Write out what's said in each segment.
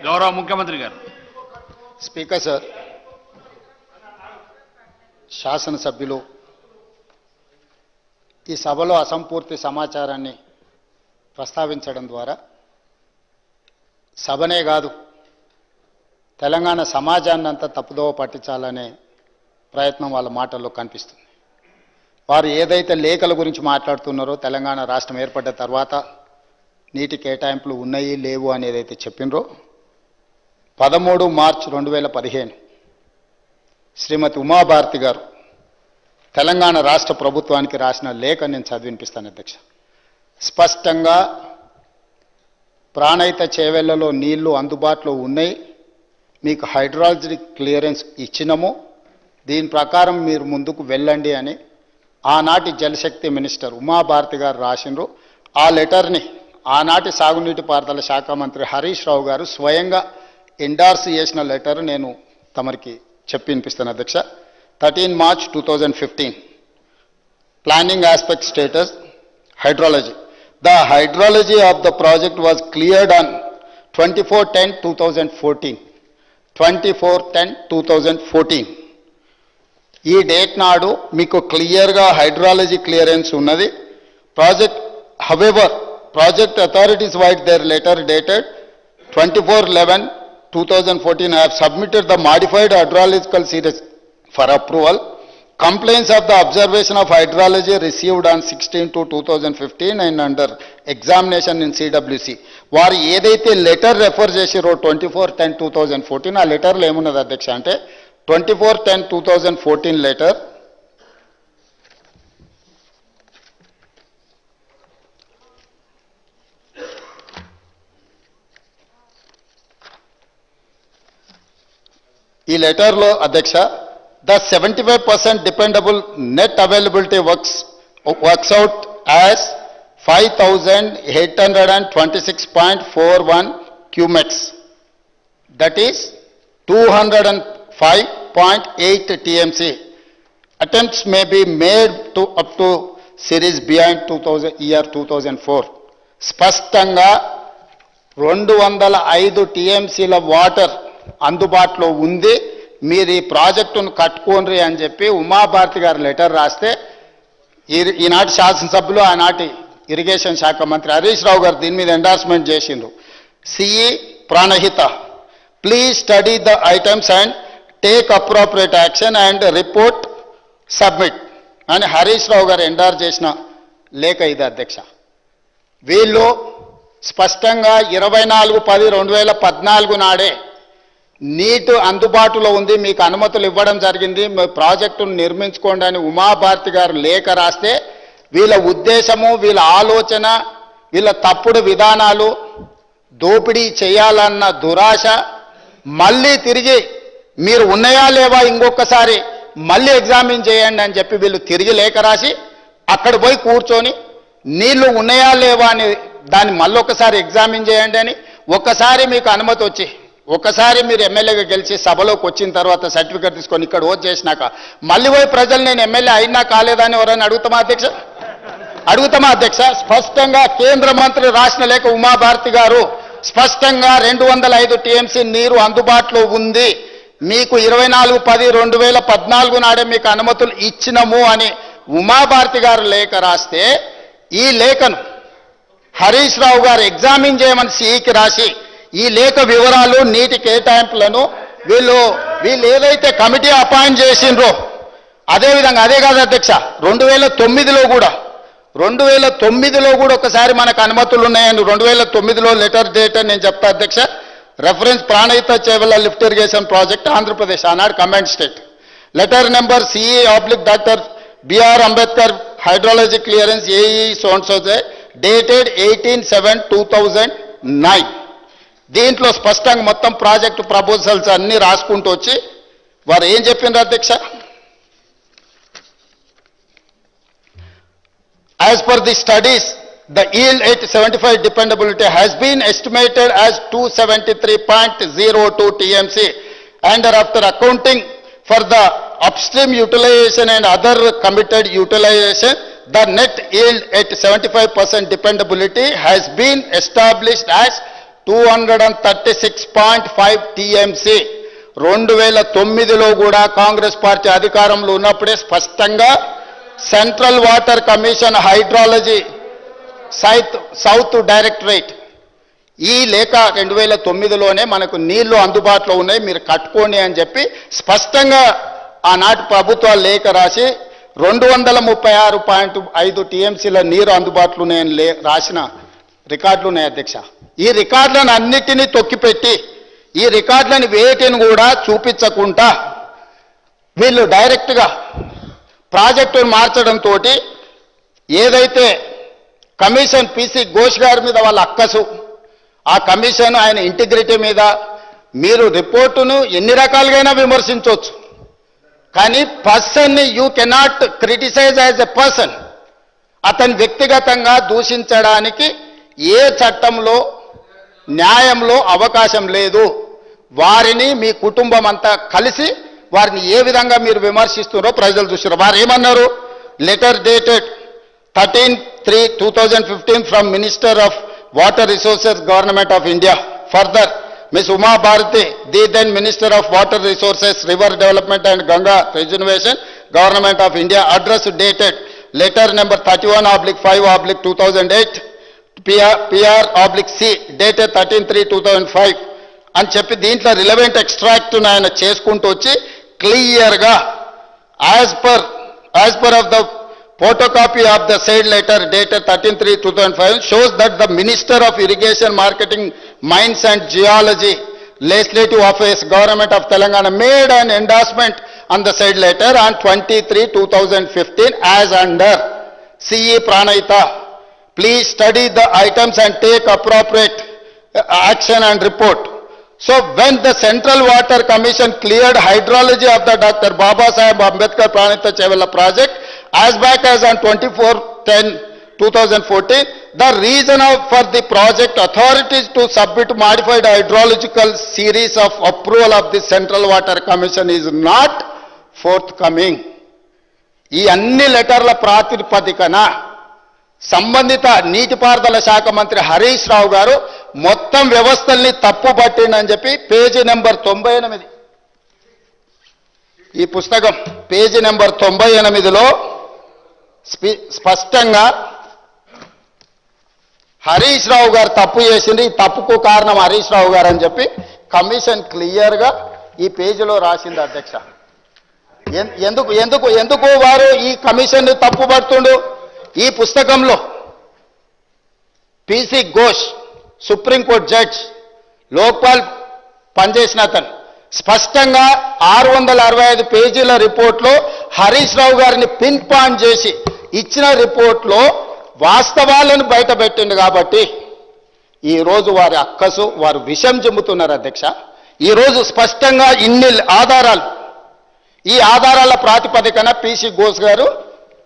గౌరవ ముఖ్యమంత్రి గారు. స్పీకర్ సార్, శాసనసభ్యులు ఈ సభలో అసంపూర్తి సమాచారాన్ని ప్రస్తావించడం ద్వారా సభనే కాదు తెలంగాణ సమాజాన్ని అంతా తప్పుదోవ పట్టించాలనే ప్రయత్నం వాళ్ళ మాటల్లో కనిపిస్తుంది. వారు ఏదైతే లేఖల గురించి మాట్లాడుతున్నారో తెలంగాణ రాష్ట్రం ఏర్పడ్డ తర్వాత నీటి కేటాయింపులు ఉన్నాయి లేవు అని ఏదైతే చెప్పినరో 13 మార్చి 2015 శ్రీమతి ఉమాభారతి గారు తెలంగాణ రాష్ట్ర ప్రభుత్వానికి రాసిన లేఖ నేను చదివినిపిస్తాను అధ్యక్ష. స్పష్టంగా ప్రాణహిత చేవెళ్లలో నీళ్లు అందుబాటులో ఉన్నాయి, మీకు హైడ్రాలజీ క్లియరెన్స్ ఇచ్చినము, దీని ప్రకారం మీరు ముందుకు వెళ్ళండి అని ఆనాటి జలశక్తి మినిస్టర్ ఉమాభారతి గారు రాసినారు. ఆ లెటర్ని ఆనాటి సాగునీటి పారుదల శాఖ మంత్రి హరీష్ రావు గారు స్వయంగా ఎండార్స్ చేసిన లెటర్ నేను తమరికి చెప్పి వినిపిస్తాను అధ్యక్ష. 13 March 2015 planning aspect status hydrology. The hydrology of the project was cleared on 24/10/2014. 24/10/2014 ఈ డేట్ నాడు మీకు క్లియర్గా హైడ్రాలజీ క్లియరెన్స్ ఉన్నది. Project however project authorities white there letter dated 24/11/2014 have submitted the modified hydrological series for approval. Complaints of the observation of hydrology received on 16/2/2015 and under examination in CWC. వారు ఏదైతే letter refer చేసిరో 24/10/2014 ఆ లెటర్లో ఏమున్నది అధ్యక్ష అంటే 24/10/2014 letter ఈ లెటర్లో అధ్యక్ష the 75% dependable net availability works out as 5,826.41 cumex. That is 205.8 TMC. Attempts may be made to up to series beyond 2004. స్పష్టంగా 205 TMCల వాటర్ అందుబాటులో ఉంది, మీరు ఈ ప్రాజెక్టును కట్టుకోండి అని చెప్పి ఉమాభారతి గారు లెటర్ రాస్తే ఈనాటి శాసనసభ్యులు ఆనాటి ఇరిగేషన్ శాఖ మంత్రి హరీష్ రావు గారు దీని మీద ఎండార్స్మెంట్ చేసిండ్రు. CE Pranahita please study the items and take appropriate action and report submit అని హరీష్ రావు గారు ఎండార్ చేసిన లేఖ ఇది అధ్యక్ష. వీళ్ళు స్పష్టంగా 24/10/2014 నాడే నీటి అందుబాటులో ఉంది, మీకు అనుమతులు ఇవ్వడం జరిగింది, మీ ప్రాజెక్టును నిర్మించుకోండి అని ఉమాభారతి గారు లేఖ రాస్తే వీళ్ళ ఉద్దేశము, వీళ్ళ ఆలోచన, వీళ్ళ తప్పుడు విధానాలు, దోపిడీ చేయాలన్న దురాశ మళ్ళీ తిరిగి మీరు ఉన్నాయా లేవా ఇంకొకసారి మళ్ళీ ఎగ్జామిన్ చేయండి అని చెప్పి వీళ్ళు తిరిగి లేఖ రాసి అక్కడ పోయి కూర్చొని నీళ్లు ఉన్నాయా లేవా అని దాన్ని మళ్ళీ ఒకసారి ఎగ్జామిన్ చేయండి అని, ఒక్కసారి మీకు అనుమతి వచ్చి ఒకసారి మీరు ఎమ్మెల్యేగా గెలిచి సభలోకి వచ్చిన తర్వాత సర్టిఫికేట్ తీసుకొని ఇక్కడ ఓట్ చేసినాక మళ్ళీ పోయి ప్రజలు నేను ఎమ్మెల్యే అయినా కాలేదని ఎవరైనా అడుగుతామా అధ్యక్ష? స్పష్టంగా కేంద్ర మంత్రి రాసిన లేఖ ఉమాభారతి గారు స్పష్టంగా 205 TMC నీరు అందుబాటులో ఉంది, మీకు 24/10/2014 నాడే మీకు అనుమతులు ఇచ్చినము అని ఉమాభారతి గారు లేఖ రాస్తే ఈ లేఖను హరీష్ రావు గారు ఎగ్జామిన్ చేయమని సిఈకి రాసి ఈ లేఖ వివరాలు నీటి కేటాయింపులను వీళ్ళు ఏదైతే కమిటీ అపాయింట్ చేసిండ్రో అదేవిధంగా అదే కాదు అధ్యక్ష 2009లో కూడా ఒకసారి మనకు అనుమతులు ఉన్నాయని 2009లో లెటర్ డేట్ అని నేను చెప్తా అధ్యక్ష. Reference Pranahita Chevella lift irrigation project Andhra Pradesh ఆనాడు command state letter number CE/Dr. B.R. Ambedkar hydrology clearance AE సోన్సోజే డేటెడ్ 18/7/2009. దీంట్లో స్పష్టంగా మొత్తం ప్రాజెక్టు ప్రపోజల్స్ అన్ని రాసుకుంటూ వచ్చి వారు ఏం చెప్పిండ్రు అధ్యక్ష? As per the studies, the yield at 75 dependability has been estimated as 273.02 TMC, and after accounting for the upstream utilization and other committed utilization, the net yield at 75% dependability has been established as 236.5 TMC. 2009లో కూడా Congress party అధికారంలో ఉన్నప్పుడే స్పష్టంగా central water commission hydrology south directorate ఈ లేఖ 2009లోనే మనకు నీళ్లు అందుబాటులో ఉన్నాయి, మీరు కట్టుకోండి అని చెప్పి స్పష్టంగా ఆనాటి ప్రభుత్వాలు లేఖ రాసి 236.5 TMCల నీరు అందుబాటులో ఉన్నాయని రాసిన రికార్డులు ఉన్నాయి అధ్యక్ష. ఈ రికార్డులను అన్నిటినీ తొక్కిపెట్టి ఈ రికార్డులను వేటిని కూడా చూపించకుండా వీళ్ళు డైరెక్ట్గా ప్రాజెక్టును మార్చడంతో ఏదైతే కమిషన్ పిసి ఘోష్ గారి మీద వాళ్ళ అక్కసు, ఆ కమిషన్ ఆయన ఇంటిగ్రిటీ మీద మీరు రిపోర్టును ఎన్ని రకాలుగా విమర్శించవచ్చు, కానీ పర్సన్ని you cannot criticise as a person. అతని వ్యక్తిగతంగా దూషించడానికి ఏ చట్టంలో న్యాయంలో అవకాశం లేదు. వారిని మీ కుటుంబం అంతా కలిసి వారిని ఏ విధంగా మీరు విమర్శిస్తున్నారో ప్రజలు చూస్తున్నారు. వారు ఏమన్నారు? Letter dated 13/3/2015 from minister of water resources government of India. Further, Ms. Uma Bharati, the then Minister of Water Resources, River Development and Ganga Rejuvenation, Government of India, address dated letter number 31/5/2008, PR/C, dated 13/3/2005 అని చెప్పి దీంట్లో relevant extract ఆయన చేసుకుంటూ వచ్చి క్లియర్గా as per of the photocopy of the said letter dated 13/3/2005 shows that the Minister of Irrigation, Marketing, Mines and Geology, Legislative Office, Government of Telangana made an endorsement on the said letter on 23/2015 as under CE Pranayita. Please study the items and take appropriate action and report. So when the Central Water Commission cleared hydrology of the Dr. Baba Saheb Ambedkar Pranayita Chevella project as back as on 24/10/2014, the reason for the project authorities to submit modified hydrological series of approval of the Central Water Commission is not forthcoming. ఈ అన్ని లెటర్ల ప్రాతిపదికన సంబంధిత నీటిపారుదల శాఖ మంత్రి హరీష్ రావు గారు మొత్తం వ్యవస్థల్ని తప్పు పట్టిండని చెప్పి పేజీ నెంబర్ 98 ఈ పుస్తకం పేజీ నెంబర్ 98లో స్పష్టంగా హరీష్ రావు గారు తప్పు చేసింది, ఈ తప్పుకు కారణం హరీష్ రావు గారు అని చెప్పి కమిషన్ క్లియర్గా ఈ పేజీలో రాసింది అధ్యక్ష. ఎందుకు వారు ఈ కమిషన్ తప్పు పడుతుండు? ఈ పుస్తకంలో PC Ghosh supreme court judge Lokpal పనిచేసిన అతను స్పష్టంగా 665 పేజీల రిపోర్ట్లో హరీష్ రావు గారిని పిన్ పాయింట్ చేసి ఇచ్చిన రిపోర్ట్లో వాస్తవాలను బయటపెట్టిండు. కాబట్టి ఈరోజు వారి అక్కసు వారు విషం చెబుతున్నారు అధ్యక్ష. ఈరోజు స్పష్టంగా ఇన్ని ఆధారాలు, ఈ ఆధారాల ప్రాతిపదికన పిసి ఘోష్ గారు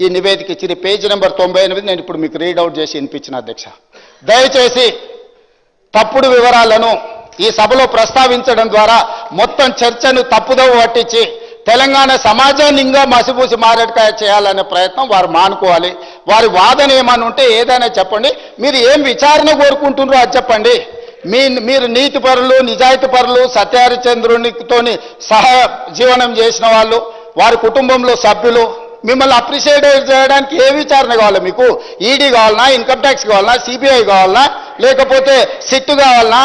ఈ నివేదిక ఇచ్చిన పేజీ నెంబర్ 98 నేను ఇప్పుడు మీకు రీడౌట్ చేసి వినిపించిన అధ్యక్ష. దయచేసి తప్పుడు వివరాలను ఈ సభలో ప్రస్తావించడం ద్వారా మొత్తం చర్చను తప్పుదోవ పట్టించి తెలంగాణ సమాజాన్ని ఇంకా మసిపూసి మారేడుకాయ చేయాలనే ప్రయత్నం వారు మానుకోవాలి. వారి వాదన ఏమని ఉంటే ఏదైనా చెప్పండి. మీరు ఏం విచారణ కోరుకుంటున్నారో అది చెప్పండి. మీరు నీతి పరులు, నిజాయితీ పరులు, సత్యహరిచంద్రునితోని సహా జీవనం చేసిన వాళ్ళు, వారి కుటుంబంలో సభ్యులు, మిమ్మల్ని అప్రిషియేట్ చేయడానికి ఏ విచారణ కావాలా? మీకు ఈడీ కావాలన్నా, ఇన్కమ్ ట్యాక్స్ కావాలన్నా, సిబిఐ కావాలన్నా, లేకపోతే సిట్ కావాలన్నా,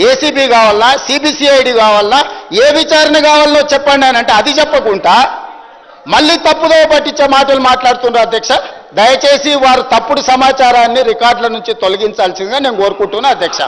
ఏసీబీ కావాలన్నా, సిబిసిఐడి కావాలన్నా, ఏ విచారణ కావాలనో చెప్పండి అని అంటే అది చెప్పకుండా మళ్ళీ తప్పుదో పట్టించే మాటలు మాట్లాడుతున్నారు అధ్యక్ష. దయచేసి వారు తప్పుడు సమాచారాన్ని రికార్డుల నుంచి తొలగించాల్సిందిగా నేను కోరుకుంటున్నా అధ్యక్ష.